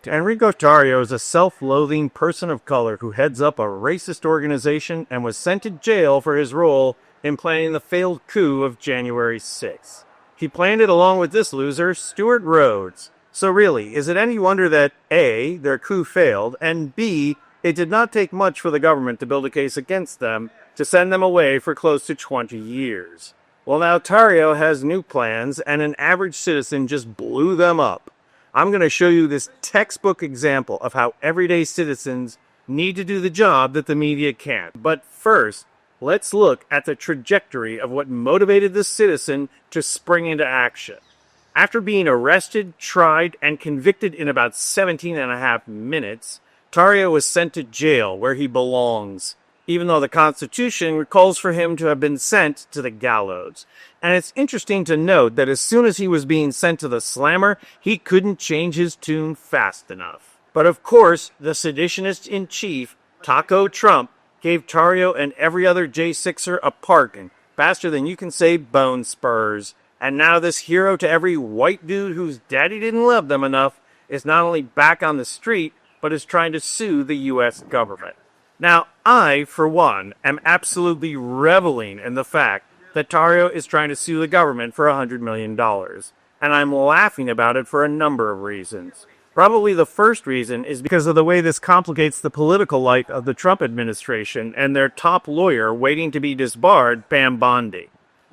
Enrique Tarrio is a self-loathing person of color who heads up a racist organization and was sent to jail for his role in planning the failed coup of January 6th. He planned it along with this loser, Stuart Rhodes. So really, is it any wonder that A, their coup failed, and B, it did not take much for the government to build a case against them to send them away for close to 20 years? Well, now Tarrio has new plans, and an average citizen just blew them up. I'm going to show you this textbook example of how everyday citizens need to do the job that the media can't. But first, let's look at the trajectory of what motivated this citizen to spring into action. After being arrested, tried, and convicted in about 17 and a half minutes, Tarrio was sent to jail where he belongs, even though the Constitution calls for him to have been sent to the gallows. And it's interesting to note that as soon as he was being sent to the slammer, he couldn't change his tune fast enough. But of course, the seditionist-in-chief, Taco Trump, gave Tarrio and every other J6er a parking, faster than you can say bone spurs. And now this hero to every white dude whose daddy didn't love them enough is not only back on the street, but is trying to sue the U.S. government. Now, I, for one, am absolutely reveling in the fact that Tarrio is trying to sue the government for $100 million. And I'm laughing about it for a number of reasons. Probably the first reason is because of the way this complicates the political life of the Trump administration and their top lawyer waiting to be disbarred, Pam Bondi.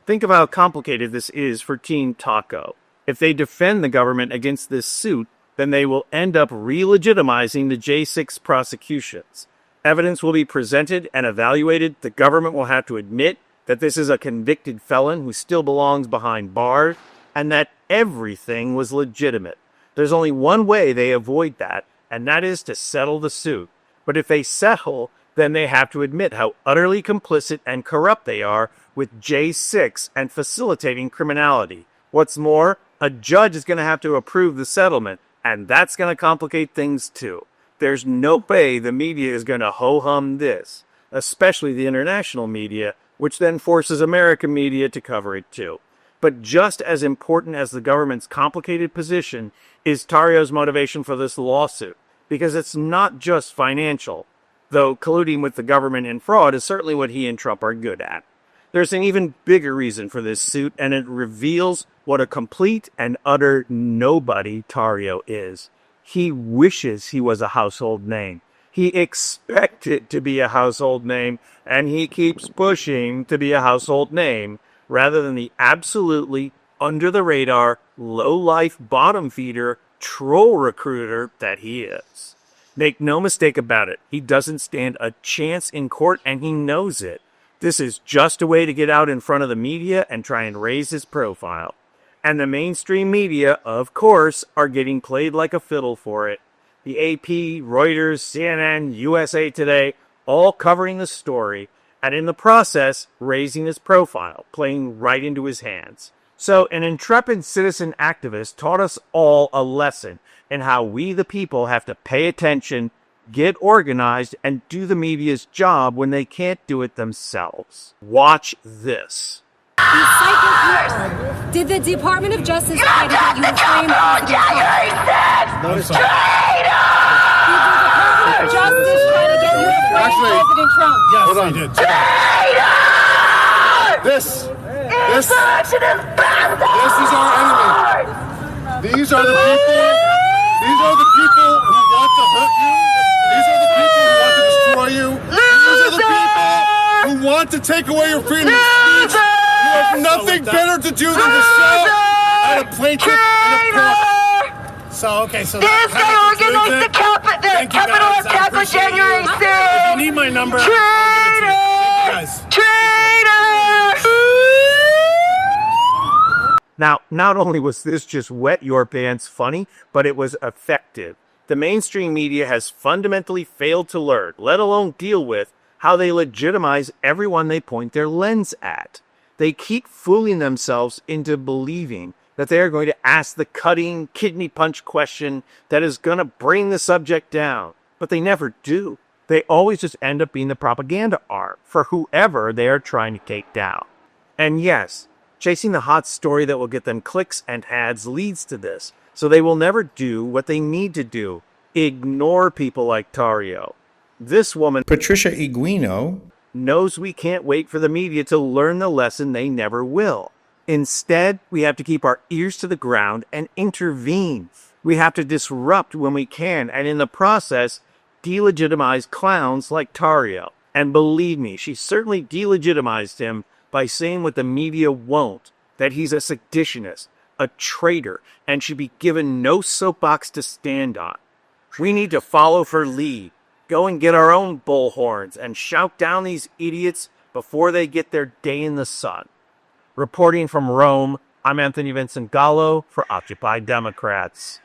Think of how complicated this is for Team Taco. If they defend the government against this suit, then they will end up re-legitimizing the J6 prosecutions. Evidence will be presented and evaluated. The government will have to admit that this is a convicted felon who still belongs behind bars, and that everything was legitimate. There's only one way they avoid that, and that is to settle the suit. But if they settle, then they have to admit how utterly complicit and corrupt they are with J6 and facilitating criminality. What's more, a judge is going to have to approve the settlement, and that's going to complicate things too. There's no way the media is going to ho-hum this, especially the international media, which then forces American media to cover it too. But just as important as the government's complicated position is Tarrio's motivation for this lawsuit, because it's not just financial, though colluding with the government in fraud is certainly what he and Trump are good at. There's an even bigger reason for this suit, and it reveals what a complete and utter nobody Tarrio is. He wishes he was a household name. He expected to be a household name, and he keeps pushing to be a household name, rather than the absolutely under-the-radar, low-life, bottom-feeder, troll recruiter that he is. Make no mistake about it, he doesn't stand a chance in court, and he knows it. This is just a way to get out in front of the media and try and raise his profile. And the mainstream media, of course, are getting played like a fiddle for it. The AP, Reuters, CNN, USA Today, all covering the story, and in the process, raising his profile, playing right into his hands. So an intrepid citizen activist taught us all a lesson in how we the people have to pay attention, get organized, and do the media's job when they can't do it themselves. Watch this. Did the Department of Justice try to get you to frame January 6th! Traitor! Did the Department of Justice try to get you to frame President Trump? Yes, hold on. Traitor! This Insurrectionist bastard! This is our enemy. These are the people. These are the people who want to hurt you. These are the people who want to destroy you. These are the people who want to take away your freedom of speech. You have nothing better to do than to shout at a plaintiff in a court. So this guy organized the capital attack on January 6th! If you need my number, Traitor! I'll give it to you. Thank you, guys. Traitor! Now, not only was this just wet your pants funny, but it was effective. The mainstream media has fundamentally failed to learn, let alone deal with, how they legitimize everyone they point their lens at. They keep fooling themselves into believing that they are going to ask the cutting, kidney punch question that is going to bring the subject down. But they never do. They always just end up being the propaganda arm for whoever they are trying to take down. And yes, chasing the hot story that will get them clicks and ads leads to this, so they will never do what they need to do. Ignore people like Tarrio. This woman, Patricia Iguino, knows we can't wait for the media to learn the lesson they never will. Instead, we have to keep our ears to the ground and intervene. We have to disrupt when we can, and in the process, delegitimize clowns like Tarrio. And believe me, she certainly delegitimized him by saying what the media won't, that he's a seditionist, a traitor, and should be given no soapbox to stand on. We need to follow her lead, go and get our own bullhorns, and shout down these idiots before they get their day in the sun. Reporting from Rome, I'm Anthony Vincent Gallo for Occupy Democrats.